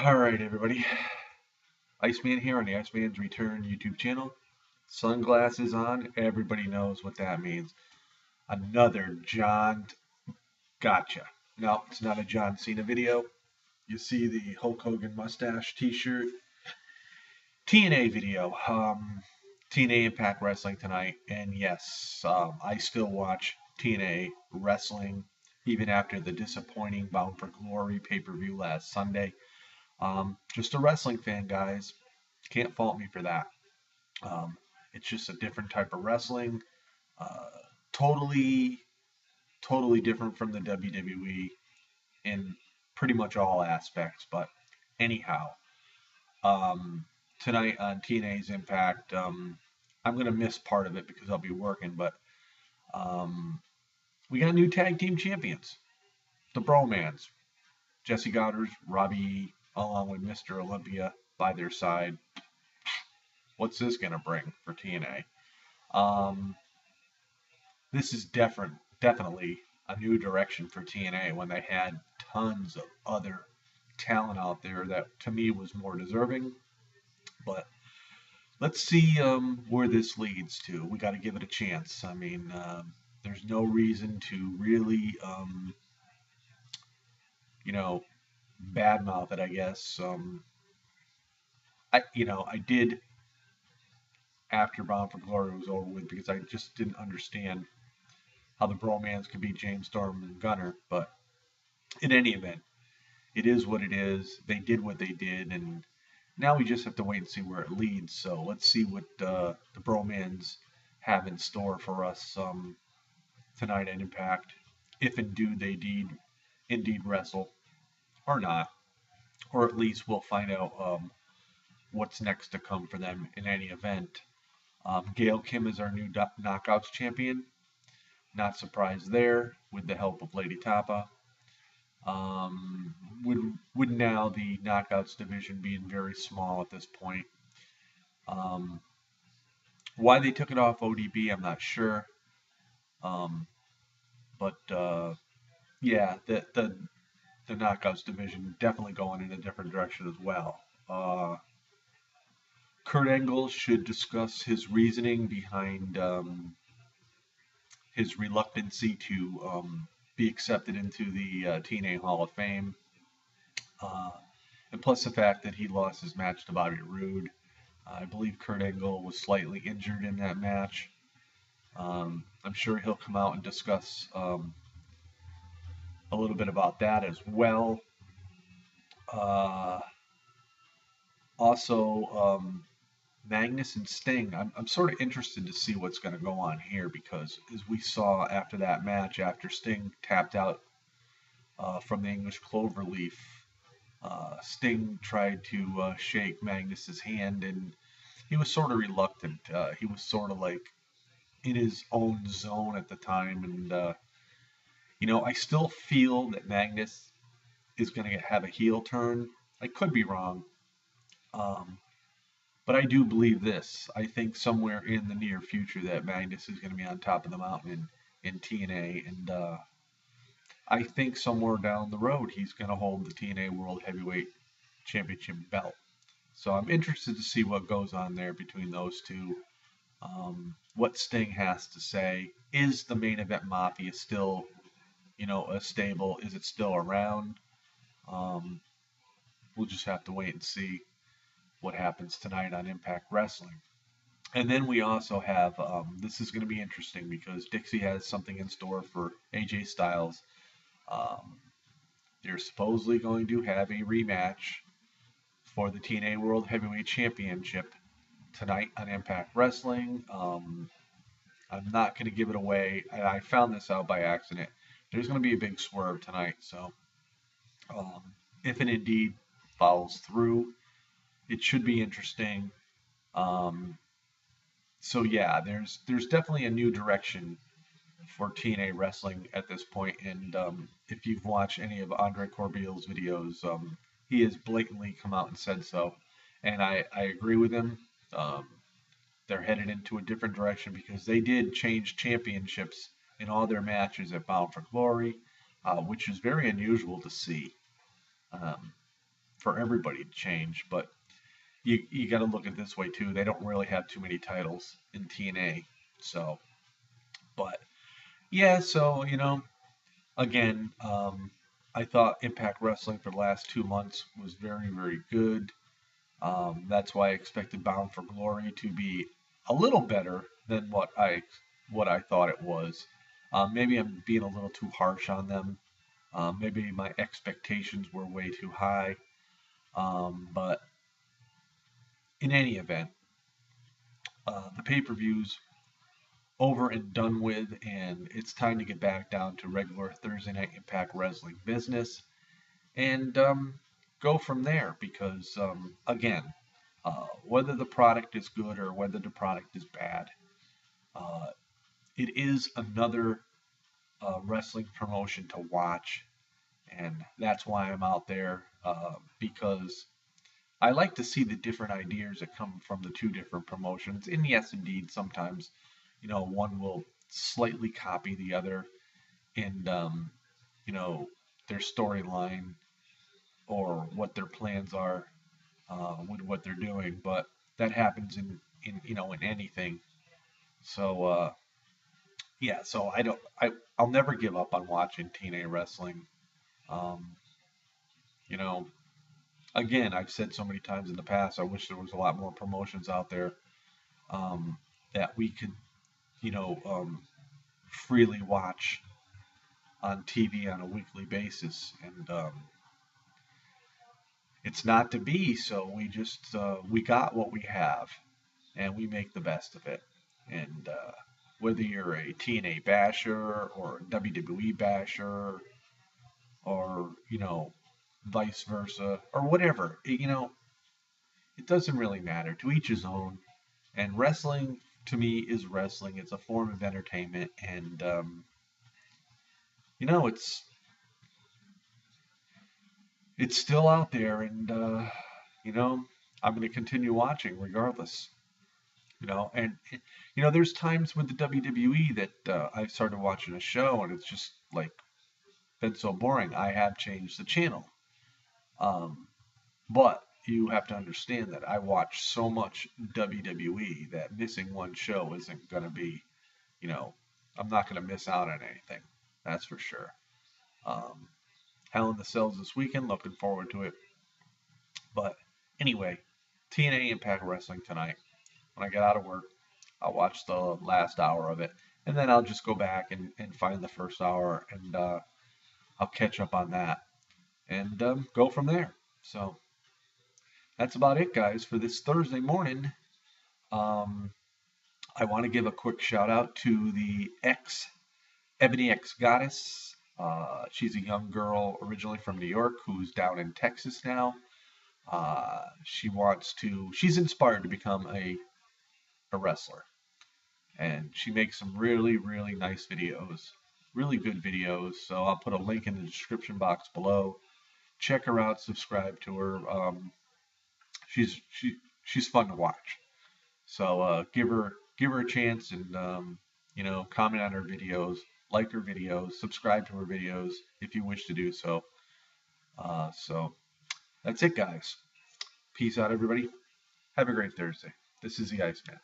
Alright, everybody. Iceman here on the Iceman's Return YouTube channel. Sunglasses on. Everybody knows what that means. Another John Gotcha. No, it's not a John Cena video. You see the Hulk Hogan mustache t-shirt. TNA video. TNA Impact Wrestling tonight. And yes, I still watch TNA Wrestling even after the disappointing Bound for Glory pay-per-view last Sunday. Just a wrestling fan, guys. Can't fault me for that. Um, it's just a different type of wrestling. Uh, totally, totally different from the WWE in pretty much all aspects. But anyhow, um, tonight on TNA's Impact, I'm going to miss part of it because I'll be working. But um, we got new tag team champions, the Bromans. Jesse Goddard, Robbie E, along with Mr. Olympia by their side. What's this going to bring for TNA? This is definitely a new direction for TNA when they had tons of other talent out there that to me was more deserving. But let's see where this leads to. We got to give it a chance. I mean, there's no reason to really, you know, badmouth it, I guess. I did after Bound for Glory was over with because I just didn't understand how the Bromans could beat James Storm and Gunner. But in any event, it is what it is. They did what they did, and now we just have to wait and see where it leads. So let's see what the Bromans have in store for us tonight at Impact, if indeed they indeed wrestle or not, or at least we'll find out what's next to come for them in any event. Gail Kim is our new Knockouts champion. Not surprised there with the help of Lady Tapa. Would now the Knockouts division being very small at this point. Why they took it off ODB, I'm not sure. But yeah, the Knockouts division definitely going in a different direction as well. Kurt Angle should discuss his reasoning behind his reluctancy to be accepted into the TNA Hall of Fame. And plus the fact that he lost his match to Bobby Roode. I believe Kurt Angle was slightly injured in that match. I'm sure he'll come out and discuss a little bit about that as well. Also, Magnus and Sting. I'm sort of interested to see what's going to go on here because, as we saw after that match, after Sting tapped out from the English Cloverleaf, Sting tried to shake Magnus's hand, and he was sort of reluctant. He was sort of like in his own zone at the time, and I still feel that Magnus is going to have a heel turn. I could be wrong. But I do believe this. I think somewhere in the near future that Magnus is going to be on top of the mountain in TNA, and I think somewhere down the road he's going to hold the TNA World Heavyweight Championship belt. So I'm interested to see what goes on there between those two. What Sting has to say. Is the Main Event Mafia still, a stable? Is it still around? We'll just have to wait and see what happens tonight on Impact Wrestling. And then we also have, this is going to be interesting because Dixie has something in store for AJ Styles. They're supposedly going to have a rematch for the TNA World Heavyweight Championship tonight on Impact Wrestling. I'm not going to give it away. I found this out by accident. There's going to be a big swerve tonight, so if it indeed follows through, it should be interesting. So yeah, there's definitely a new direction for TNA wrestling at this point. And if you've watched any of Andre Corbeil's videos, he has blatantly come out and said so. And I agree with him. They're headed into a different direction because they did change championships in all their matches at Bound for Glory, which is very unusual to see. for everybody to change, but you got to look at it this way too. They don't really have too many titles in TNA, so. But yeah, so again, I thought Impact Wrestling for the last 2 months was very, very good. That's why I expected Bound for Glory to be a little better than what I thought it was. Maybe I'm being a little too harsh on them. Maybe my expectations were way too high. But in any event, the pay-per-views over and done with, and it's time to get back down to regular Thursday Night Impact Wrestling business and go from there. Because again, whether the product is good or whether the product is bad, uh, it is another wrestling promotion to watch, and that's why I'm out there, because I like to see the different ideas that come from the two different promotions. And yes, indeed, sometimes one will slightly copy the other in you know their storyline or what their plans are with what they're doing, but that happens in anything. So yeah, so I'll never give up on watching TNA wrestling. Um, you know, Again, I've said so many times in the past, I wish there was a lot more promotions out there um, that we could, you know, um, freely watch on TV on a weekly basis, and it's not to be. So we got what we have, and we make the best of it. And whether you're a TNA basher or a WWE basher, or vice versa, or whatever, it doesn't really matter. To each his own. And wrestling to me is wrestling. It's a form of entertainment, and you know it's it's still out there, and you know I'm going to continue watching regardless. And there's times with the WWE that I started watching a show, and it's just like been so boring. I have changed the channel, um, but you have to understand that I watch so much WWE that missing one show isn't going to be, you know, I'm not going to miss out on anything. That's for sure. Um, Hell in the Cells this weekend. Looking forward to it. But anyway, TNA Impact Wrestling tonight. When I get out of work, I'll watch the last hour of it, and then I'll just go back and find the first hour, and I'll catch up on that and go from there. So that's about it, guys, for this Thursday morning. Um, I want to give a quick shout out to the Ebony X Goddess. She's a young girl originally from New York who's down in Texas now. She's inspired to become a wrestler. And she makes some really, really nice videos, really good videos. So I'll put a link in the description box below. Check her out, subscribe to her. She's fun to watch. So give her a chance, and comment on her videos, like her videos, subscribe to her videos if you wish to do so. So that's it, guys. Peace out, everybody. Have a great Thursday. This is the Iceman.